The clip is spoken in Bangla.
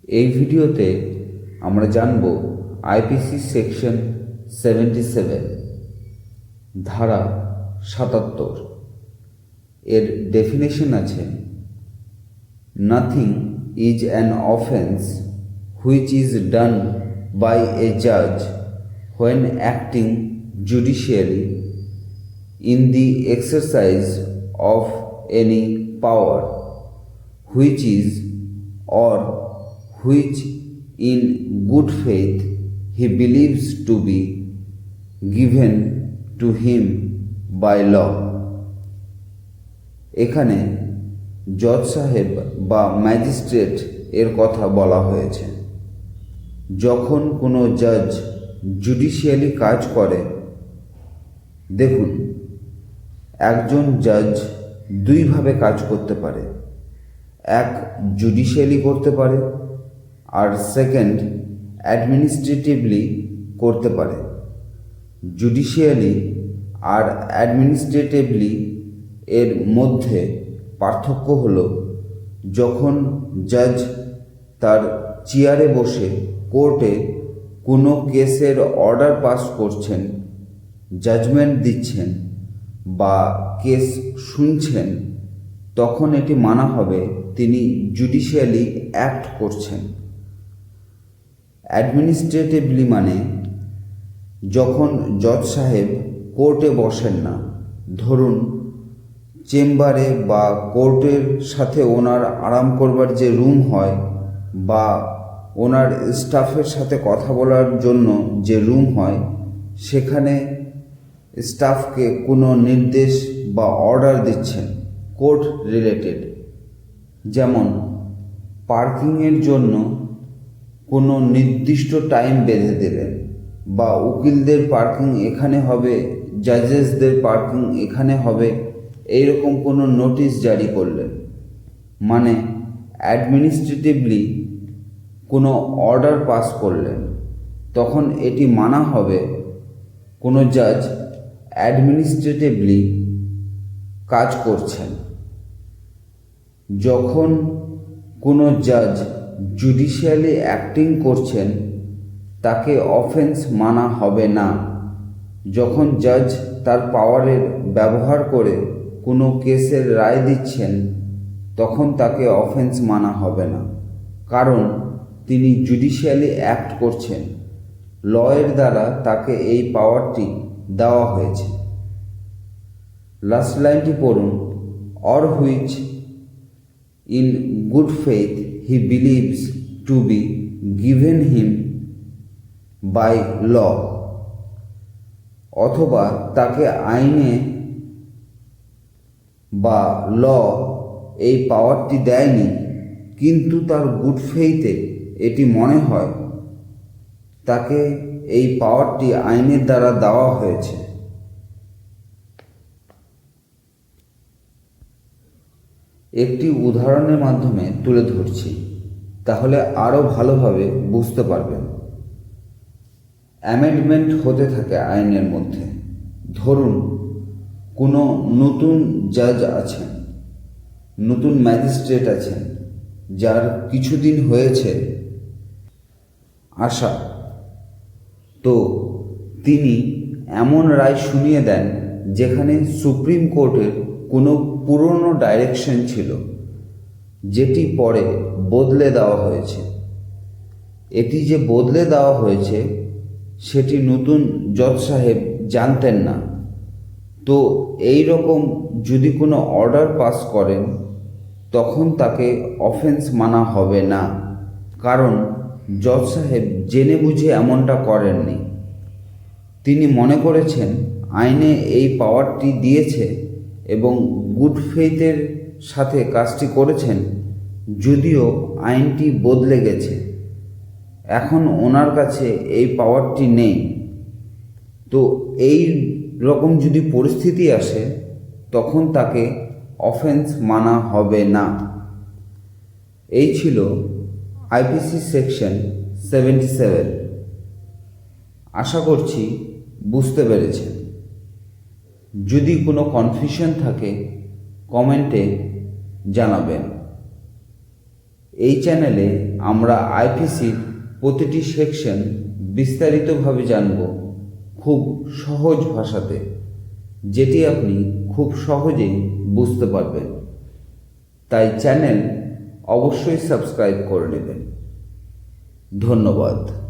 এই ভিডিওতে আমরা জানব আইপিসি সেকশন 77 ধারা 77 এর ডেফিনেশন আছে, nothing is an offence which is done by a জাজ when acting judicially in the exercise of any power which is or which in good faith he believes to be given to him by law। এখানে জজ সাহেব বা ম্যাজিস্ট্রেট এর কথা বলা হয়েছে। যখন কোনো জজ জুডিশিয়ালি কাজ করে, দেখুন, একজন জজ দুইভাবে কাজ করতে পারে। এক, জুডিশিয়ালি করতে পারে, আর সেকেন্ড, অ্যাডমিনিস্ট্রেটিভলি করতে পারে। জুডিশিয়ালি আর অ্যাডমিনিস্ট্রেটিভলি এর মধ্যে পার্থক্য হলো, যখন জজ তার চেয়ারে বসে কোর্টে কোনো কেসের অর্ডার পাস করছেন, জাজমেন্ট দিচ্ছেন বা কেস শুনছেন, তখন এটি মানা হবে তিনি জুডিশিয়ালি অ্যাক্ট করছেন। অ্যাডমিনিস্ট্রেটিভলি মানে যখন জজ সাহেব কোর্টে বসেন না, ধরুন চেম্বারে বা কোর্টের সাথে ওনার আরাম করবার যে রুম হয় বা ওনার স্টাফের সাথে কথা বলার জন্য যে রুম হয়, সেখানে স্টাফকে কোনো নির্দেশ বা অর্ডার দিচ্ছেন কোর্ট রিলেটেড, যেমন পার্কিংয়ের জন্য কোনো নির্দিষ্ট টাইম বেঁধে দেবেন, বা উকিলদের পার্কিং এখানে হবে, জাজেসদের পার্কিং এখানে হবে, এইরকম কোনো নোটিশ জারি করলেন, মানে অ্যাডমিনিস্ট্রেটিভলি কোনো অর্ডার পাস করলেন, তখন এটি মানা হবে কোনো জাজ অ্যাডমিনিস্ট্রেটিভলি কাজ করছেন। যখন কোনো জাজ জুডিশিয়ালি অ্যাক্টিং করছেন, তাকে অফেন্স মানা হবে না। যখন জাজ তার পাওয়ারের ব্যবহার করে কোনো কেসের রায় দিচ্ছেন, তখন তাকে অফেন্স মানা হবে না, কারণ তিনি জুডিশিয়ালি অ্যাক্ট করছেন। লয়ের দ্বারা তাকে এই পাওয়ারটি দেওয়া হয়েছে। লাস্ট লাইনটি পড়ুন, or which in good faith he believes to be given him by law, অথবা তাকে আইনে বা ল এই পাওয়ারটি দেয়নি, কিন্তু তার গুড ফেইথে এটি মনে হয় তাকে এই পাওয়ারটি আইনের দ্বারা দেওয়া হয়েছে। একটি উদাহরণের মাধ্যমে তুলে ধরছি, তাহলে আরও ভালোভাবে বুঝতে পারবেন। অ্যামেন্ডমেন্ট হতে থাকে আইনের মধ্যে। ধরুন কোনো নতুন জাজ আছেন, নতুন ম্যাজিস্ট্রেট আছেন, যার কিছুদিন হয়েছে আসা, তো তিনি এমন রায় শুনিয়ে দেন যেখানে সুপ্রিম কোর্টের কোনো পুরনো ডাইরেকশন ছিল, যেটি পরে বদলে দেওয়া হয়েছে। এটি যে বদলে দেওয়া হয়েছে সেটি নতুন জজ সাহেব জানতেন না। তো এই রকম যদি কোনো অর্ডার পাস করেন, তখন তাকে অফেন্স মানা হবে না, কারণ জজ সাহেব জেনে বুঝে এমনটা করেননি। তিনি মনে করেছেন আইনে এই পাওয়ারটি দিয়েছে এবং গুড ফেইথের সাথে কাজটি করেছেন, যদিও আইনটি বদলে গেছে, এখন ওনার কাছে এই পাওয়ারটি নেই। তো এই রকম যদি পরিস্থিতি আসে, তখন তাকে অফেন্স মানা হবে না। এই ছিল আইপিসি সেকশন 77। আশা করছি বুঝতে পেরেছেন। যদি কোনো কনফিউশন থাকে কমেন্টে জানাবেন। এই চ্যানেলে আমরা আইপিসির প্রতিটি সেকশন বিস্তারিতভাবে জানব, খুব সহজ ভাষাতে, যেটি আপনি খুব সহজেই বুঝতে পারবেন। তাই চ্যানেল অবশ্যই সাবস্ক্রাইব করে নেবেন। ধন্যবাদ।